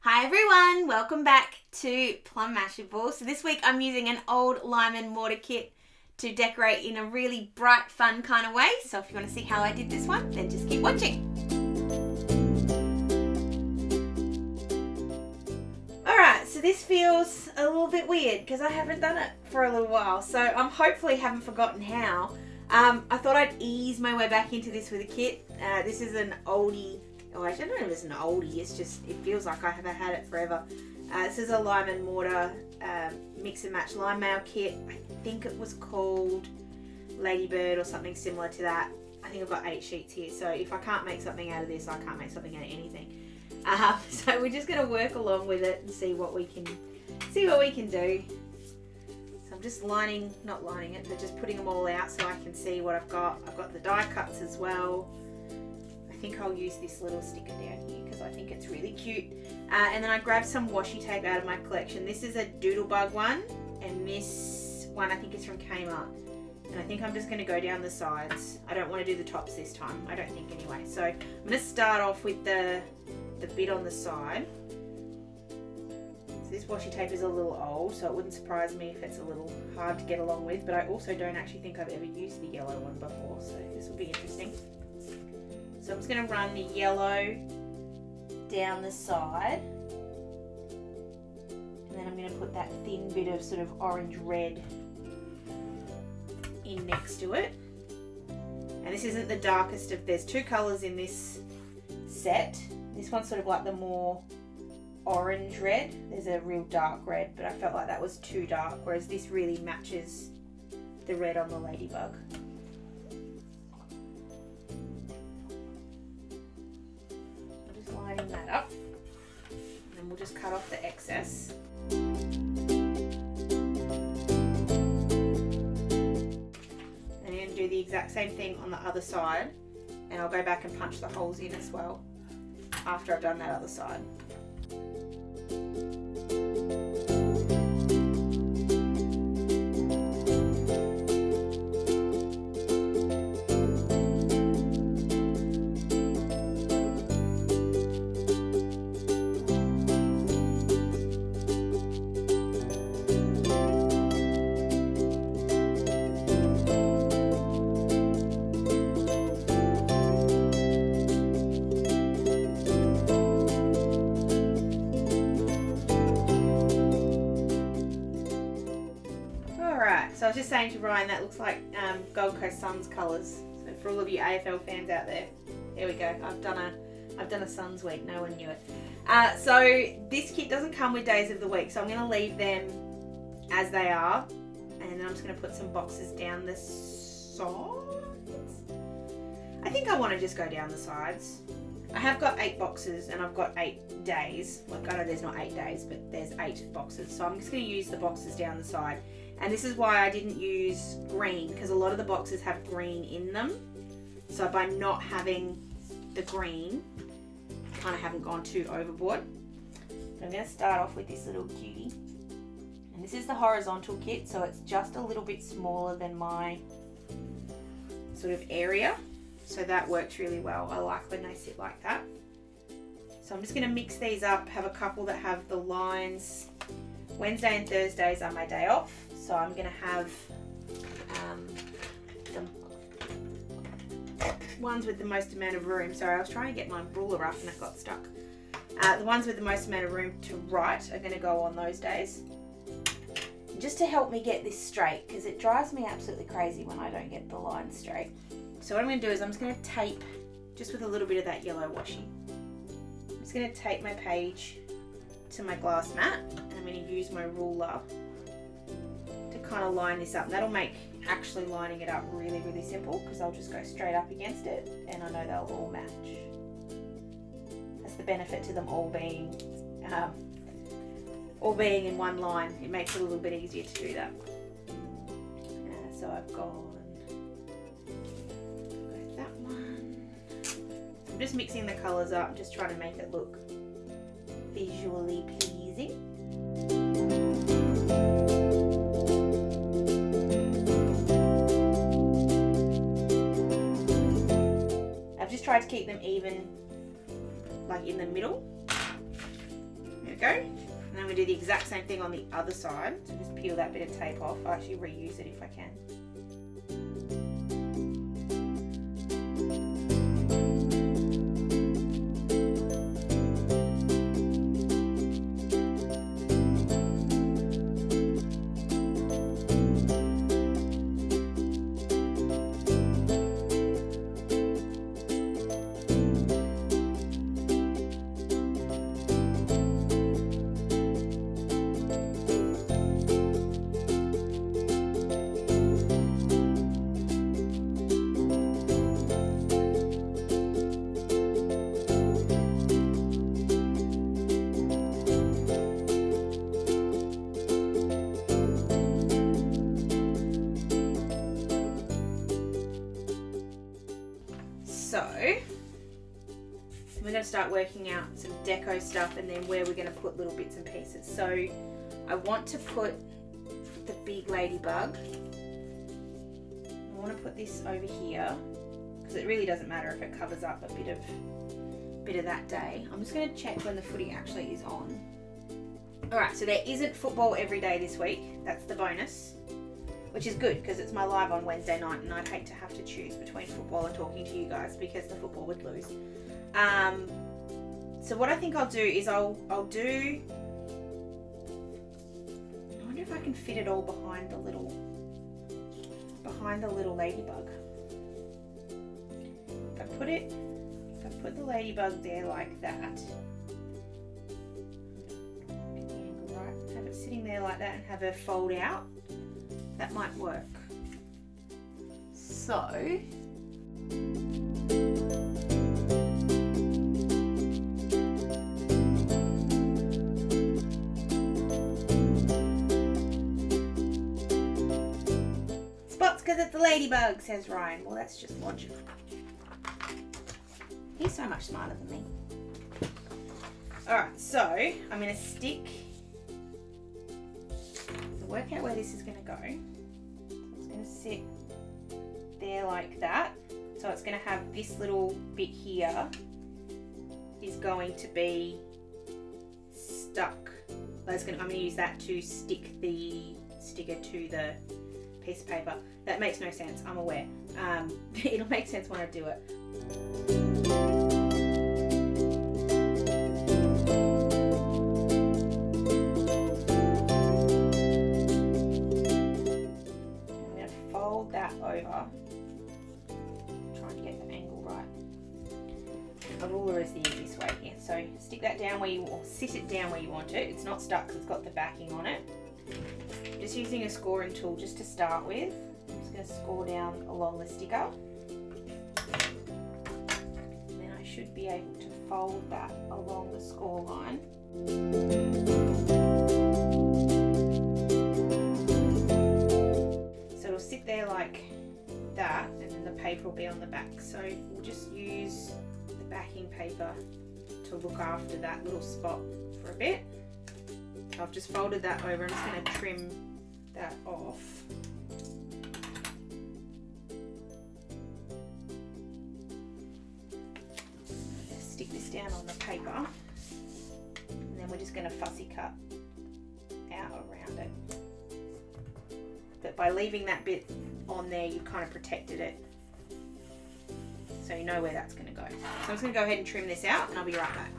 Hi everyone, welcome back to Plum Mashable. So this week I'm using an old Lime Mortar kit to decorate in a really bright, fun kind of way. So if you want to see how I did this one, then just keep watching. Alright, so this feels a little bit weird because I haven't done it for a little while. So I'm hopefully haven't forgotten how. I thought I'd ease my way back into this with a kit. This is an oldie. Oh, I don't know if it's an oldie, it's just, it feels like I haven't had it forever. This is a Lime Mortar mix and match lime mail kit. I think it was called Ladybug or something similar to that. I think I've got 8 sheets here, so if I can't make something out of this, I can't make something out of anything. So we're just going to work along with it and see what we can do. So I'm just not lining it, but just putting them all out so I can see what I've got. I've got the die cuts as well. I think I'll use this little sticker down here because I think it's really cute. And then I grabbed some washi tape out of my collection. This is a Doodlebug one, and this one I think is from Kmart. And I think I'm just going to go down the sides. I don't want to do the tops this time, I don't think anyway. So I'm going to start off with the bit on the side. So this washi tape is a little old, so it wouldn't surprise me if it's a little hard to get along with, but I also don't actually think I've ever used the yellow one before, so this will be interesting. So I'm just going to run the yellow down the side, and then I'm going to put that thin bit of sort of orange-red in next to it. And this isn't the darkest of, there's 2 colours in this set. This one's sort of like the more orange-red. There's a real dark red, but I felt like that was too dark, whereas this really matches the red on the Ladybug. Lining that up, and then we'll just cut off the excess. And then do the exact same thing on the other side, and I'll go back and punch the holes in as well after I've done that other side. So I was just saying to Ryan, that looks like Gold Coast Suns colours. So for all of you AFL fans out there, there we go. I've done a Suns week. No one knew it. So this kit doesn't come with days of the week, so I'm going to leave them as they are, and then I'm just going to put some boxes down the sides. I think I want to just go down the sides. I have got 8 boxes and I've got 8 days. Like, I know there's not 8 days, but there's 8 boxes. So I'm just going to use the boxes down the side. And this is why I didn't use green, because a lot of the boxes have green in them. So by not having the green, I kind of haven't gone too overboard. So I'm going to start off with this little cutie. And this is the horizontal kit, so it's just a little bit smaller than my sort of area. So that works really well. I like when they sit like that. So I'm just going to mix these up, have a couple that have the lines. Wednesday and Thursdays are my day off. So I'm going to have the ones with the most amount of room. Sorry, I was trying to get my ruler up and it got stuck. The ones with the most amount of room to write are going to go on those days. Just to help me get this straight, because it drives me absolutely crazy when I don't get the lines straight. So what I'm going to do is I'm just going to tape, just with a little bit of that yellow washi. I'm just going to tape my page to my glass mat, and I'm going to use my ruler to kind of line this up. That'll make actually lining it up really, really simple, because I'll just go straight up against it and I know they'll all match. That's the benefit to them all being in one line. It makes it a little bit easier to do that. So I've gone that one. I'm just mixing the colours up, just trying to make it look visually pleasing. I've just tried to keep them even, like in the middle. go. And I'm going to do the exact same thing on the other side. So just peel that bit of tape off. I'll actually reuse it if I can. So we're going to start working out some deco stuff and then where we're going to put little bits and pieces. So I want to put the big ladybug. I want to put this over here because it really doesn't matter if it covers up a bit of that day. I'm just going to check when the footy actually is on. Alright, so there isn't football every day this week. That's the bonus. Which is good because it's my live on Wednesday night and I'd hate to have to choose between football and talking to you guys because the football would lose. So what I think I'll do is I wonder if I can fit it all behind the little ladybug. If I put the ladybug there like that, right, have it sitting there like that and have her fold out. That might work. So spots because it's a ladybug, says Ryan. Well, that's just logical. He's so much smarter than me. Alright, so I'm going to stick. Work out where this is going to go. It's going to sit there like that. So it's going to have this little bit here is going to be stuck. I'm going to use that to stick the sticker to the piece of paper. That makes no sense, I'm aware. It'll make sense when I do it. Over, trying to get the angle right. A ruler is the easiest way here. So stick that down where or sit it down where you want it. It's not stuck because it's got the backing on it. Just using a scoring tool just to start with. I'm just going to score down along the sticker. And then I should be able to fold that along the score line. So it'll sit there like that and then the paper will be on the back. So we'll just use the backing paper to look after that little spot for a bit. I've just folded that over. I'm just going to trim that off. Just stick this down on the paper and then we're just going to fussy cut out around it. But by leaving that bit on there, you kind of protected it. So you know where that's going to go. So I'm just going to go ahead and trim this out and I'll be right back.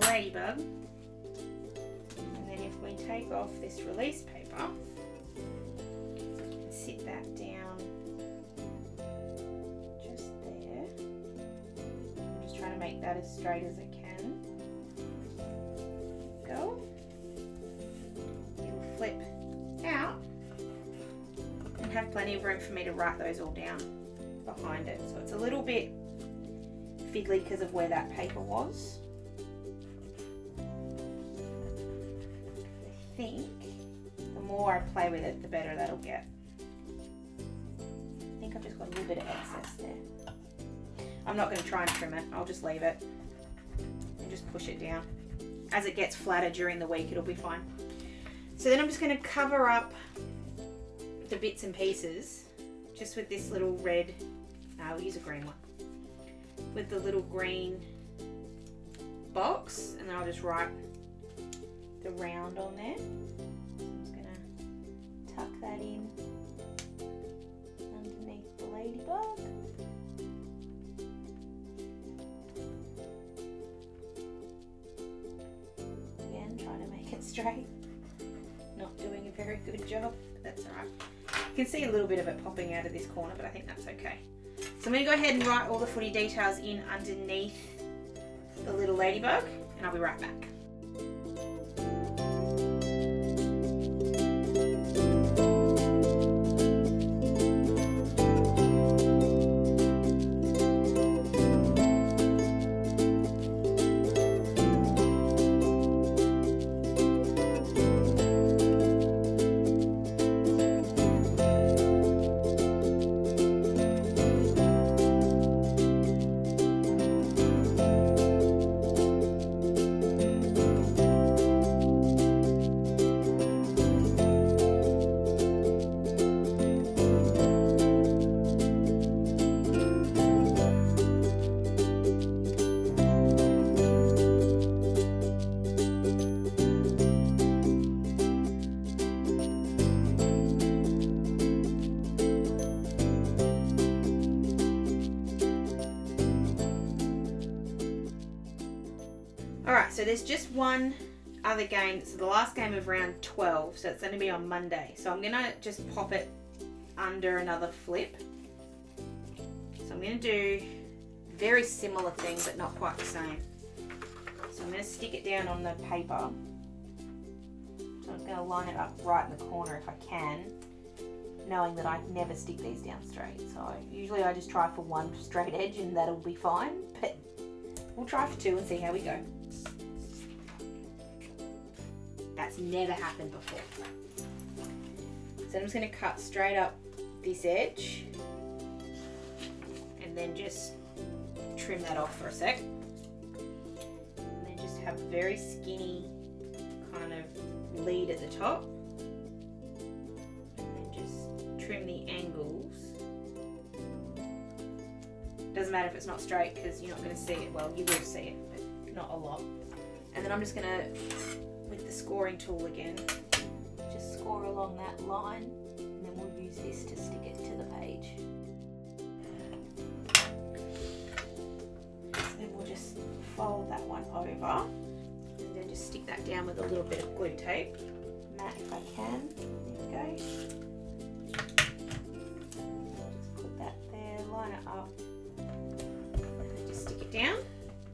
Ladybug, and then if we take off this release paper, sit that down just there. I'm just trying to make that as straight as I can. Go. It'll flip out have plenty of room for me to write those all down behind it. So it's a little bit fiddly because of where that paper was. I think the more I play with it, the better that'll get. I think I've just got a little bit of excess there. I'm not going to try and trim it, I'll just leave it and just push it down. As it gets flatter during the week, it'll be fine. So then I'm just going to cover up the bits and pieces just with this little red, no, I'll use a green one, with the little green box, and then I'll just write the round on there. I'm just going to tuck that in underneath the ladybug. Again, trying to make it straight. Not doing a very good job, but that's alright. You can see a little bit of it popping out of this corner, but I think that's okay. So I'm going to go ahead and write all the footy details in underneath the little ladybug, and I'll be right back. Alright, so there's just one other game. So the last game of round 12, so it's going to be on Monday. So I'm going to just pop it under another flip. So I'm going to do a very similar thing, but not quite the same. So I'm going to stick it down on the paper. So I'm going to line it up right in the corner if I can, knowing that I never stick these down straight. So usually I just try for one straight edge and that'll be fine, but we'll try for two and see how we go. That's never happened before. So I'm just going to cut straight up this edge and then just trim that off for a sec. And then just have a very skinny kind of lead at the top. And then just trim the angles. Doesn't matter if it's not straight because you're not going to see it. Well, you will see it, but not a lot. And then I'm just going to, with the scoring tool again, just score along that line, and then we'll use this to stick it to the page. So then we'll just fold that one over, and then just stick that down with a little bit of glue tape. Matte if I can. There we go. Just put that there, line it up, and then just stick it down,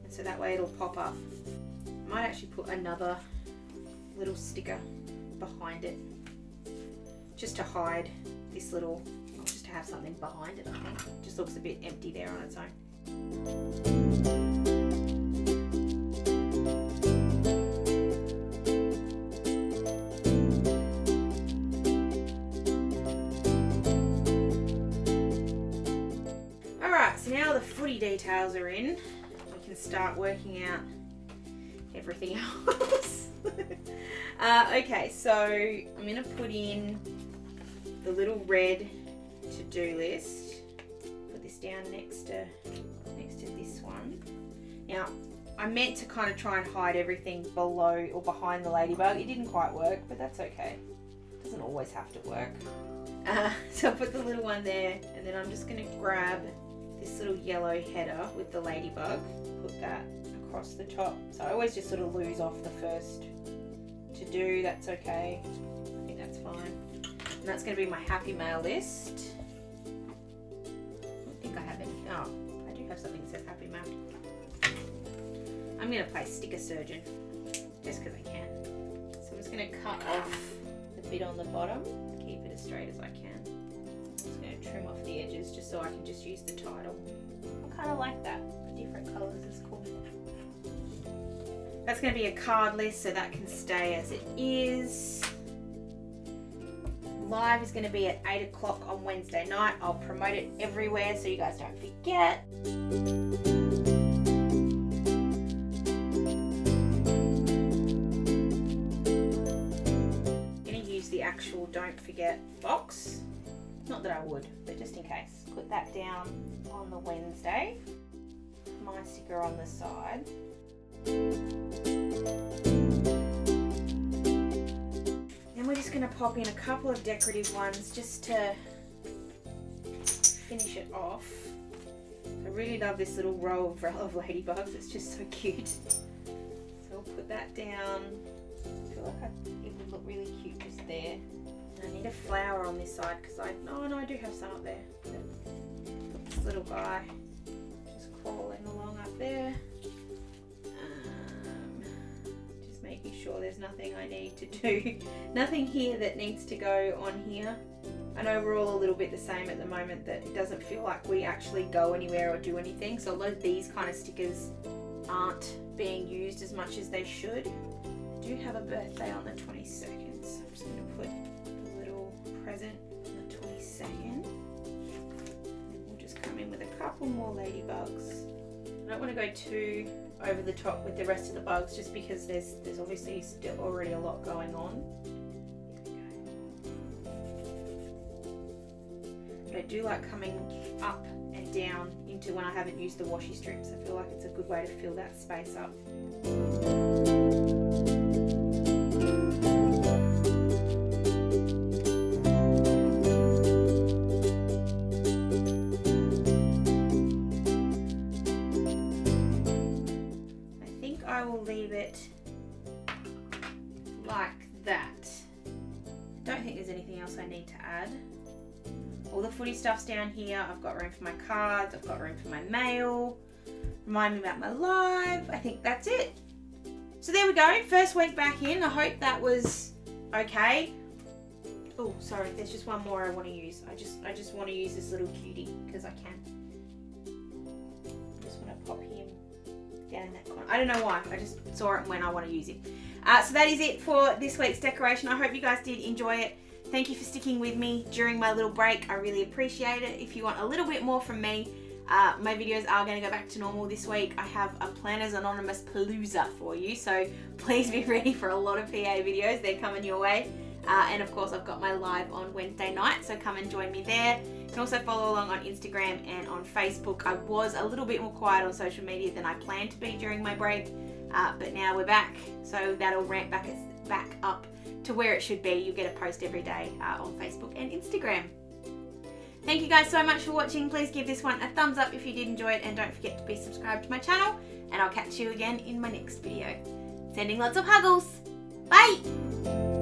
and so that way it'll pop up. I might actually put another little sticker behind it just to hide this little, or just to have something behind it. I think it just looks a bit empty there on its own. Alright, so now the footy details are in, we can start working out everything else. Okay, so I'm going to put in the little red to-do list. Put this down next to this one. Now, I meant to kind of try and hide everything below or behind the ladybug. It didn't quite work, but that's okay. It doesn't always have to work. So I'll put the little one there, and then I'm just going to grab this little yellow header with the ladybug, put that across the top. So I always just sort of lose off the first to do. That's okay. I think that's fine. And that's going to be my Happy Mail list. I don't think I have any. Oh, I do have something that says Happy Mail. I'm going to play Sticker Surgeon just because I can. So I'm just going to cut off the bit on the bottom, keep it as straight as I can. just going to trim off the edges just so I can just use the title. I kind of like that. The different colours is cool. That's going to be a card list, so that can stay as it is. Live is going to be at 8 o'clock on Wednesday night. I'll promote it everywhere so you guys don't forget. I'm going to use the actual don't forget box. Not that I would, but just in case. Put that down on the Wednesday. My sticker on the side. Then we're just going to pop in a couple of decorative ones just to finish it off. I really love this little row of ladybugs. It's just so cute. So I'll put that down. I feel like it would look really cute just there. And I need a flower on this side because I do have some up there. This little guy just crawling along up there. Just making sure there's nothing I need to do. Nothing here that needs to go on here. I know we're all a little bit the same at the moment, that it doesn't feel like we actually go anywhere or do anything. So a lot of these kind of stickers aren't being used as much as they should. I do have a birthday on the 22nd, so I'm just going to put a little present on the 22nd. And we'll just come in with a couple more ladybugs. I don't want to go too over the top with the rest of the bugs just because there's obviously still already a lot going on. But I do like coming up and down into when I haven't used the washi strips. I feel like it's a good way to fill that space up. I think I will leave it like that. I don't think there's anything else I need to add. All the footy stuff's down here. I've got room for my cards. I've got room for my mail. Remind me about my live. I think that's it. So there we go. First week back in. I hope that was okay. Oh, sorry. There's just one more I want to use. I just want to use this little cutie because I can. I just want to pop him down in that corner. I don't know why. I just saw it when I want to use it. So that is it for this week's decoration. I hope you guys did enjoy it. Thank you for sticking with me during my little break. I really appreciate it. If you want a little bit more from me, my videos are going to go back to normal this week. I have a Planners Anonymous Palooza for you, so please be ready for a lot of PA videos. They're coming your way. And of course, I've got my live on Wednesday night, so come and join me there. You can also follow along on Instagram and on Facebook. I was a little bit more quiet on social media than I planned to be during my break, but now we're back, so that'll ramp back up to where it should be. You get a post every day on Facebook and Instagram. Thank you guys so much for watching. Please give this one a thumbs up if you did enjoy it, and don't forget to be subscribed to my channel, and I'll catch you again in my next video. Sending lots of huggles. Bye!